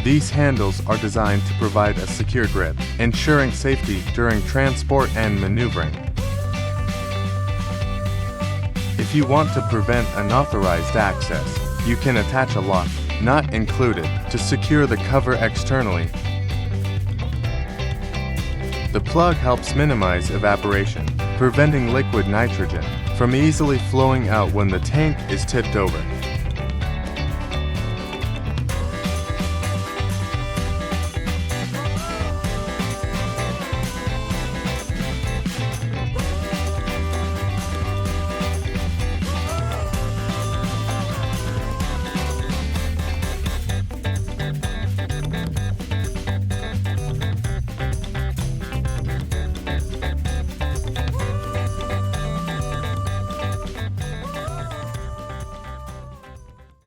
These handles are designed to provide a secure grip, ensuring safety during transport and maneuvering. If you want to prevent unauthorized access, you can attach a lock, not included, to secure the cover externally. The plug helps minimize evaporation, preventing liquid nitrogen from easily flowing out when the tank is tipped over.